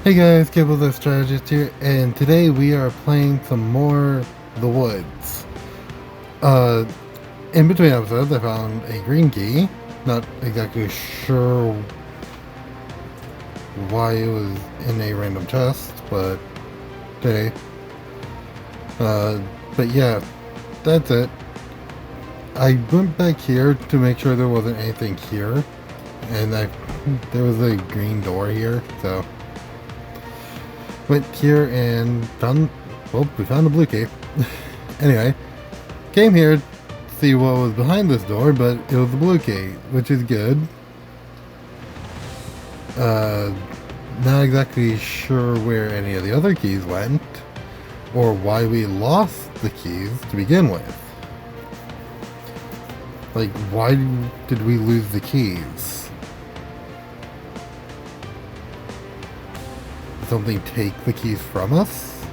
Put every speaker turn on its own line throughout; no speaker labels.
Hey guys, Caibel the Strategist here, and today we are playing some more The Woods. Uh, in between episodes, I found a green key. Not exactly sure why it was in a random chest, but okay. But yeah, that's it. I went back here to make sure there wasn't anything here, and there was a green door here, so went here and we found a blue key. Anyway, came here to see what was behind this door, but it was a blue key, which is good. Not exactly sure where any of the other keys went, or why we lost the keys to begin with. Like, why did we lose the keys? Did something take the keys from us?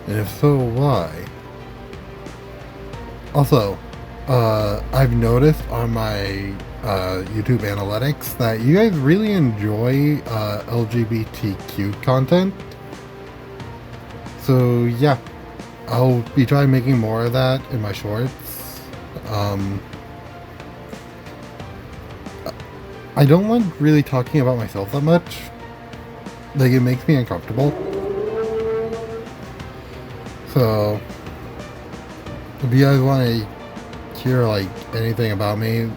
And if so, why? Also, I've noticed on my YouTube analytics that you guys really enjoy LGBTQ content. So yeah, I'll be trying making more of that in my shorts. I don't like really talking about myself that much. Like, it makes me uncomfortable. So, if you guys want to hear, like, anything about me,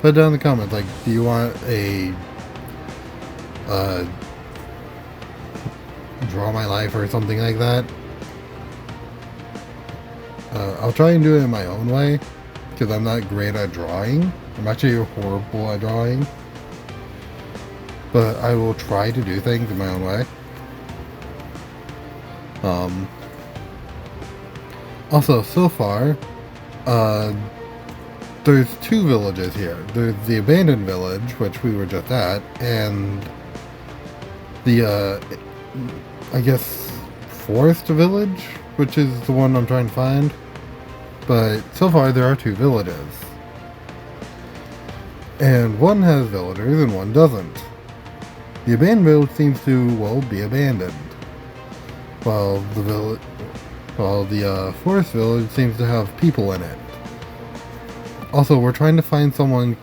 put it down in the comments. Like, do you want a, draw my life or something like that? I'll try and do it in my own way, because I'm not great at drawing. I'm actually horrible at drawing. But I will try to do things in my own way. Also, so far, there's two villages here. There's the abandoned village, which we were just at, and the, I guess, forest village, which is the one I'm trying to find. But so far, there are two villages. And one has villagers and one doesn't. The abandoned village seems to, well, be abandoned. While the forest village seems to have people in it. Also, we're trying to find someone,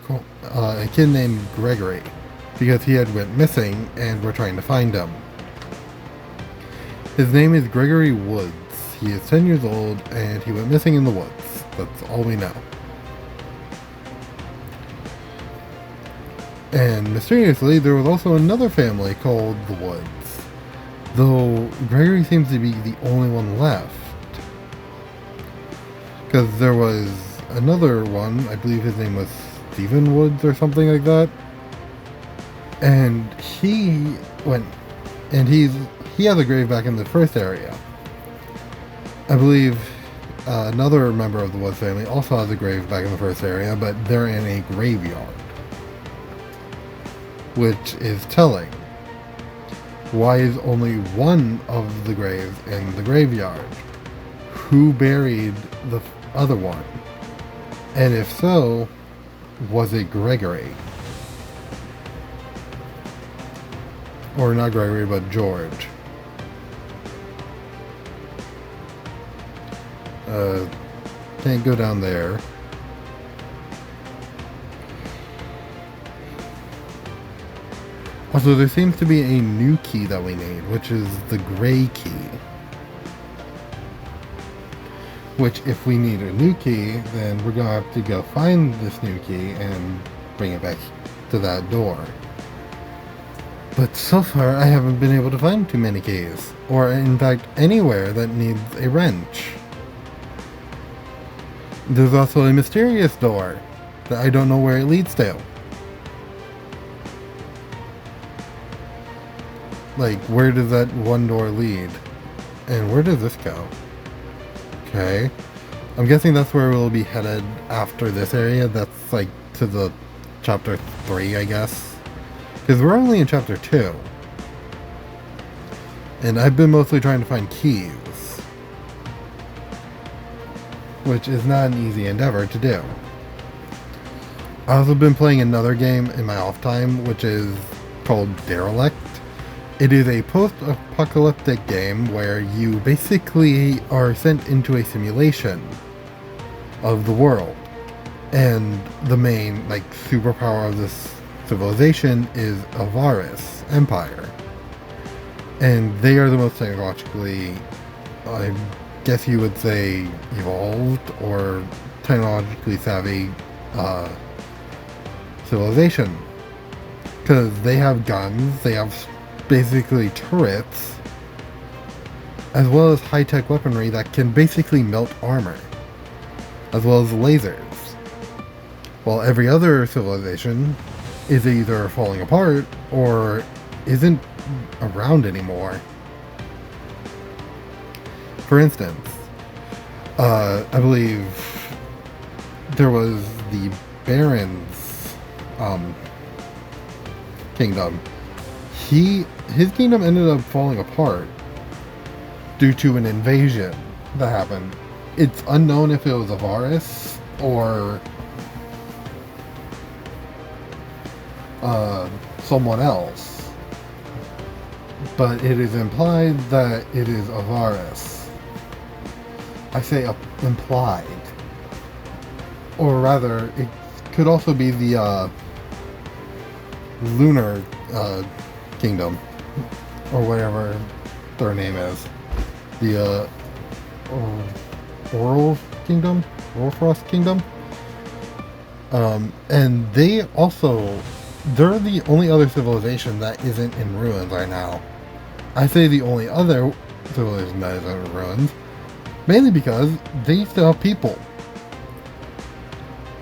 a kid named Gregory, because he had went missing, and we're trying to find him. His name is Gregory Woods. He is 10 years old, and he went missing in the woods. That's all we know. And mysteriously, there was also another family called the Woods, though Gregory seems to be the only one left. Because there was another one, I believe his name was Stephen Woods or something like that. And he went, and he has a grave back in the first area. I believe another member of the Woods family also has a grave back in the first area, but they're in a graveyard. Which is telling. Why is only one of the graves in the graveyard? Who buried the other one? And if so, was it Gregory? Or not Gregory, but George. Can't go down there. Also, there seems to be a new key that we need, which is the gray key. Which, if we need a new key, then we're going to have to go find this new key and bring it back to that door. But so far, I haven't been able to find too many keys. Or, in fact, anywhere that needs a wrench. There's also a mysterious door that I don't know where it leads to. Like, where does that one door lead? And where does this go? Okay. I'm guessing that's where we'll be headed after this area. That's, like, to the chapter 3, I guess. Because we're only in chapter 2. And I've been mostly trying to find keys. Which is not an easy endeavor to do. I've also been playing another game in my off time, which is called Derelict. It is a post-apocalyptic game where you basically are sent into a simulation of the world. And the main, like, superpower of this civilization is Avaris Empire. And they are the most technologically, I guess you would say, evolved or technologically savvy civilization. Because they have guns, they have basically turrets, as well as high-tech weaponry that can basically melt armor, as well as lasers. While every other civilization is either falling apart or isn't around anymore. For instance, I believe there was the Baron's kingdom. His kingdom ended up falling apart due to an invasion that happened. It's unknown if it was Avaris or someone else, but it is implied that it is Avaris. I say implied, or rather, it could also be the Lunar Kingdom, or whatever their name is. The Oral Kingdom? Oralfrost Kingdom? And they're the only other civilization that isn't in ruins right now. I say the only other civilization that isn't in ruins, mainly because they still have people.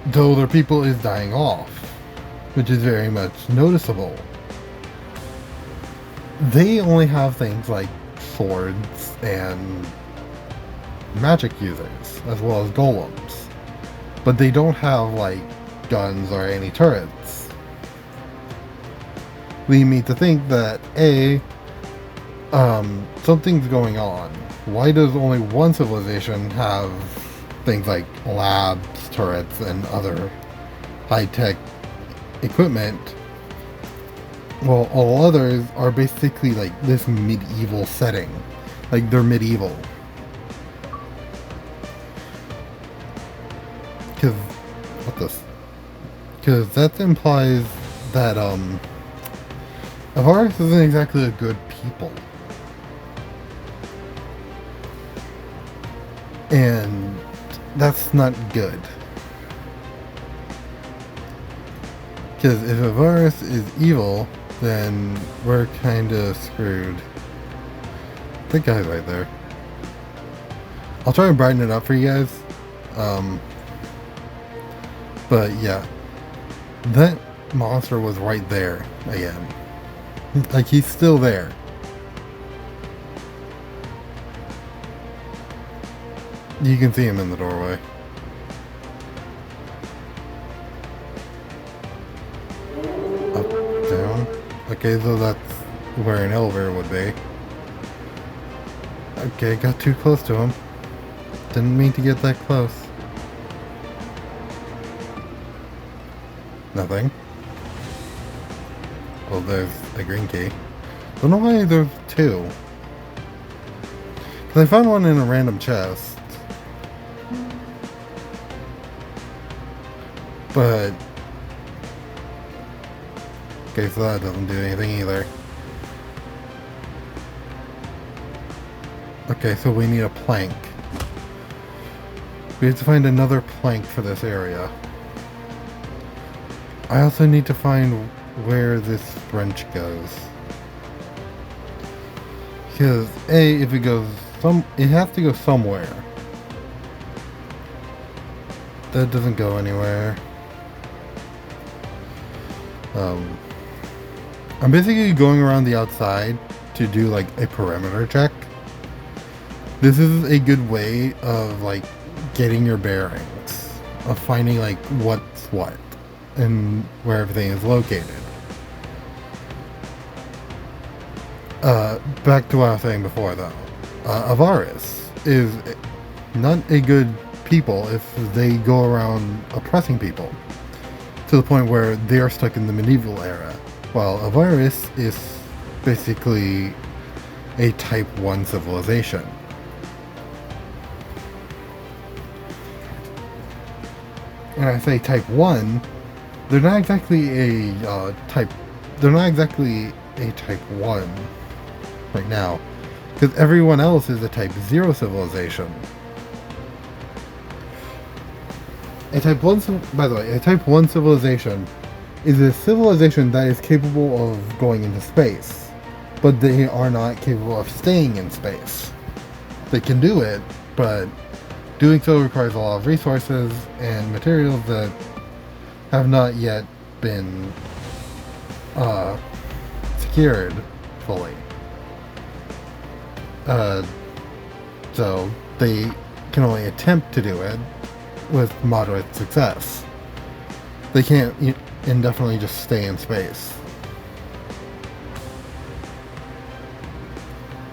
Though their people is dying off, which is very much noticeable. They only have things like swords and magic users, as well as golems. But they don't have, like, guns or any turrets. Lead me to think that, something's going on. Why does only one civilization have things like labs, turrets, and other high-tech equipment, while all others are basically like this medieval setting? Like, they're medieval. Because that implies that Avaris isn't exactly a good people. And that's not good. Because if Avaris is evil, then we're kinda screwed. That guy's right there. I'll try to brighten it up for you guys. But yeah. That monster was right there again. Like, he's still there. You can see him in the doorway. Up, down. Okay, so that's where an elevator would be. Okay, got too close to him. Didn't mean to get that close. Nothing. Well, there's a green key. Don't know why there's two. Because I found one in a random chest. But okay, so that doesn't do anything either. Okay, so we need a plank. We have to find another plank for this area. I also need to find where this wrench goes. Because if it goes it has to go somewhere. That doesn't go anywhere. I'm basically going around the outside to do like a perimeter check. This is a good way of like getting your bearings, of finding like what's what and where everything is located. Back to what I was saying before though. Avaris is not a good people if they go around oppressing people to the point where they are stuck in the medieval era. while a virus is basically a type 1 civilization. And I say type 1, they're not exactly a type 1 right now, because everyone else is a type 0 civilization. A type 1, by the way, a type 1 civilization is a civilization that is capable of going into space, but they are not capable of staying in space. They can do it, but doing so requires a lot of resources and materials that have not yet been secured fully. So they can only attempt to do it with moderate success. They can't indefinitely just stay in space.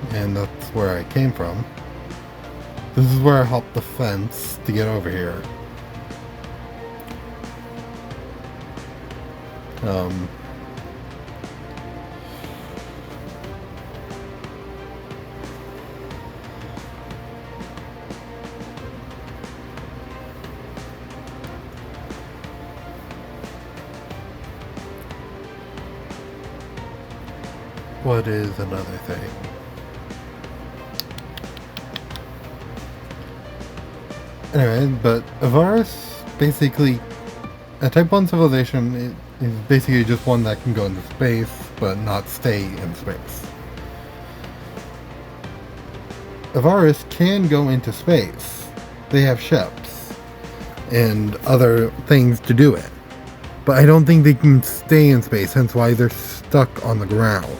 And that's where I came from. This is where I hopped the fence to get over here. What is another thing? Anyway, but a virus, basically, a type 1 civilization is basically just one that can go into space, but not stay in space. A virus can go into space. They have ships and other things to do it. But I don't think they can stay in space, hence why they're stuck on the ground.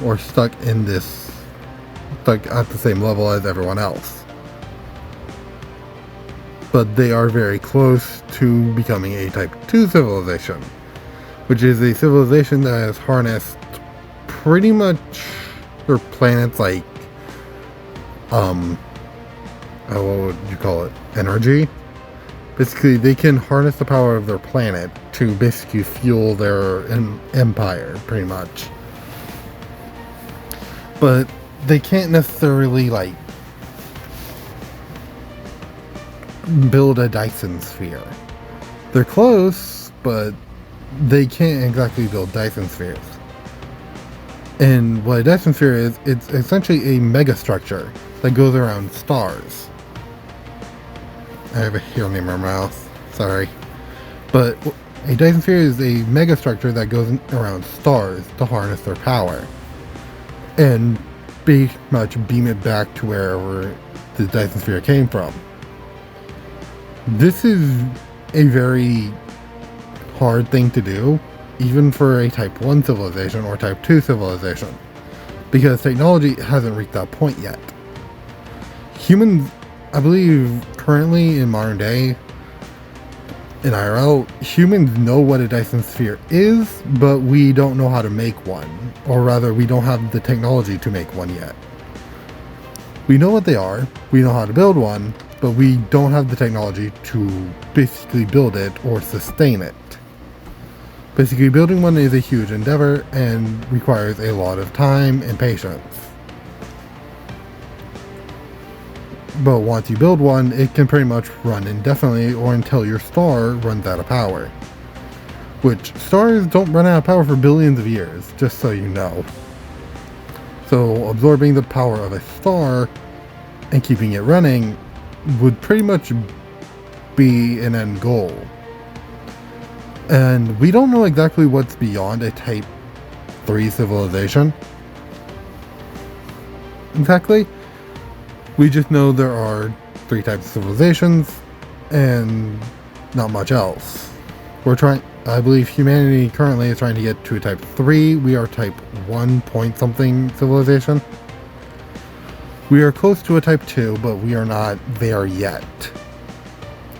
Or stuck at the same level as everyone else. But they are very close to becoming a type 2 civilization, which is a civilization that has harnessed pretty much their planet's like what would you call it? Energy. Basically, they can harness the power of their planet to basically fuel their empire, pretty much. But they can't necessarily like build a Dyson sphere. They're close, but they can't exactly build Dyson spheres. And what a Dyson sphere is, it's essentially a megastructure that goes around stars. I have a hair in my mouth, sorry. But a Dyson sphere is a megastructure that goes around stars to harness their power. And pretty much beam it back to wherever the Dyson sphere came from. This is a very hard thing to do, even for a type 1 civilization or type 2 civilization, because technology hasn't reached that point yet. Humans, I believe, currently in modern day, in IRL, humans know what a Dyson sphere is, but we don't know how to make one. Or rather, we don't have the technology to make one yet. We know what they are, we know how to build one, but we don't have the technology to basically build it or sustain it. Basically, building one is a huge endeavor and requires a lot of time and patience. But once you build one, it can pretty much run indefinitely or until your star runs out of power. Which, stars don't run out of power for billions of years, just so you know. So, absorbing the power of a star and keeping it running would pretty much be an end goal. And we don't know exactly what's beyond a type 3 civilization. Exactly. We just know there are 3 types of civilizations and not much else. I believe humanity currently is trying to get to a type 3. We are type 1 point something civilization. We are close to a type 2, but we are not there yet.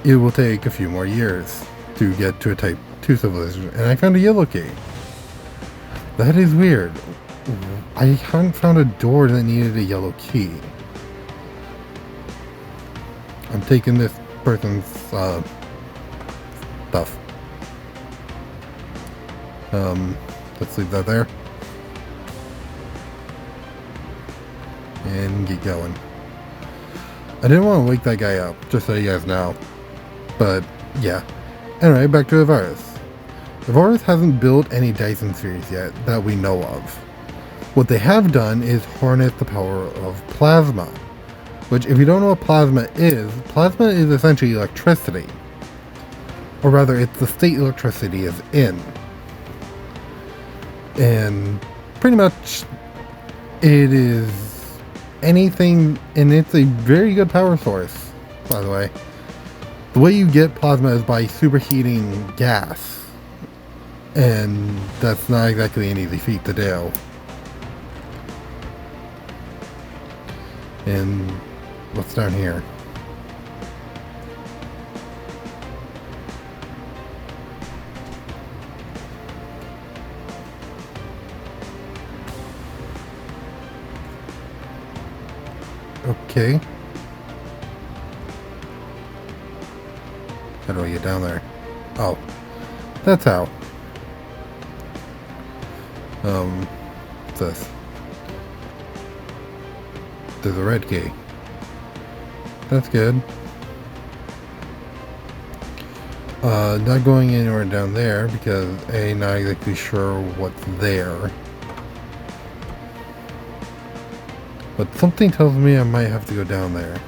It will take a few more years to get to a type 2 civilization. And I found a yellow key. That is weird. I haven't found a door that needed a yellow key. I'm taking this person's stuff. Let's leave that there. And get going. I didn't want to wake that guy up, just so you guys know. But, yeah. Anyway, back to Varus. Varus hasn't built any Dyson spheres yet that we know of. What they have done is harness the power of plasma. Which, if you don't know what plasma is essentially electricity. Or rather, it's the state electricity is in. And pretty much it is anything, and it's a very good power source, by the way. The way you get plasma is by superheating gas, and that's not exactly an easy feat to do. And what's down here? Okay. How do I get down there? Oh. That's how. What's this? There's a red key. That's good. Not going anywhere down there because A, not exactly sure what's there. But something tells me I might have to go down there.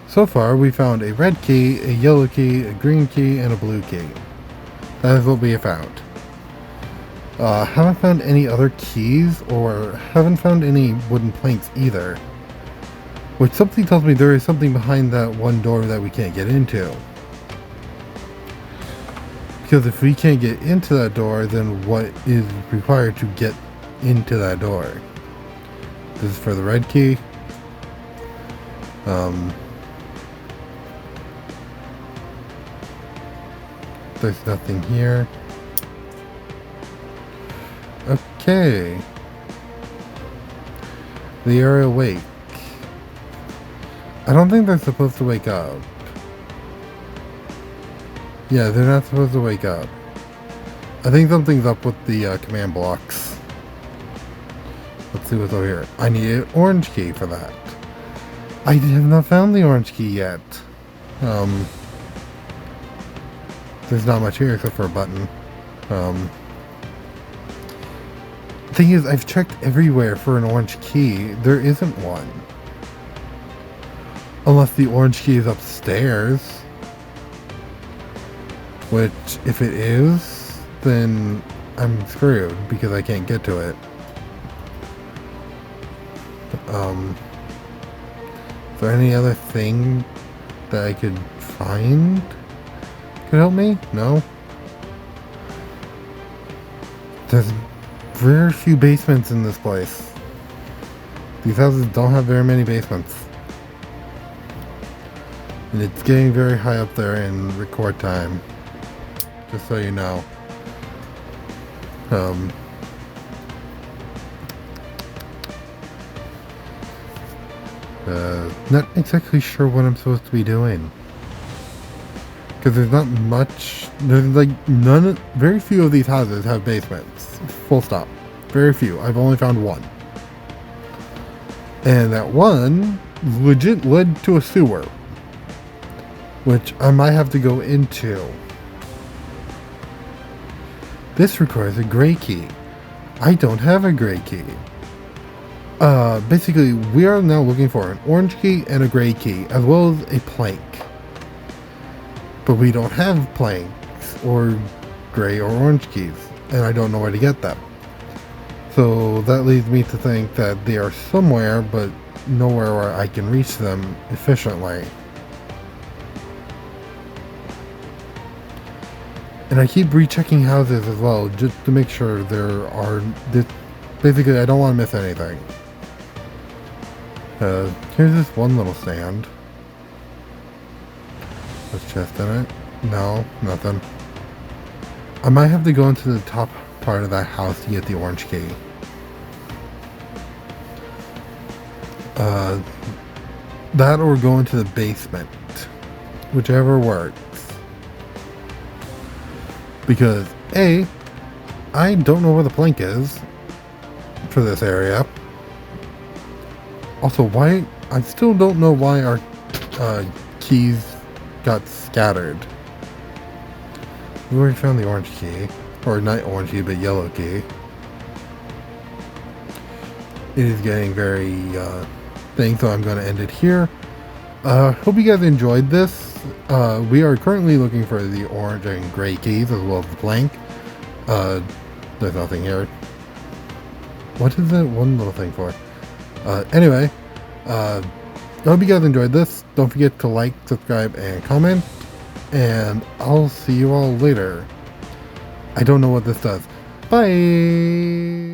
So far, we found a red key, a yellow key, a green key, and a blue key. That is what we have found. Haven't found any other keys, or haven't found any wooden planks either. Which something tells me there is something behind that one door that we can't get into. Because if we can't get into that door, then what is required to get into that door? This is for the red key. There's nothing here. Okay. They are awake. I don't think they're supposed to wake up. Yeah, they're not supposed to wake up. I think something's up with the command blocks. Let's see what's over here. I need an orange key for that. I have not found the orange key yet. There's not much here except for a button. Thing is, I've checked everywhere for an orange key. There isn't one. Unless the orange key is upstairs. Which, if it is, then I'm screwed because I can't get to it. Is there any other thing that I could find? Could help me? No? There's very few basements in this place. These houses don't have very many basements. And it's getting very high up there in record time. Just so you know. Not exactly sure what I'm supposed to be doing. Because there's not much, there's like very few of these houses have basements. Full stop. Very few. I've only found one. And that one legit led to a sewer. Which I might have to go into. This requires a gray key. I don't have a gray key. Basically, we are now looking for an orange key and a gray key, as well as a plank. But we don't have planks, or gray or orange keys, and I don't know where to get them. So that leads me to think that they are somewhere, but nowhere where I can reach them efficiently. And I keep rechecking houses as well, just to make sure there are... Basically, I don't want to miss anything. Here's this one little stand. There's chest in it. No, nothing. I might have to go into the top part of that house to get the orange key. That or go into the basement. whichever works. Because A, I don't know where the plank is for this area. Also, why, I still don't know why our keys got scattered. We already found the orange key, or not orange key, but yellow key. It is getting very thing, so I'm going to end it here. Hope you guys enjoyed this. We are currently looking for the orange and gray keys as well as the plank. There's nothing here. What is that one little thing for? Anyway, I hope you guys enjoyed this. Don't forget to like, subscribe, and comment. And I'll see you all later. I don't know what this does. Bye!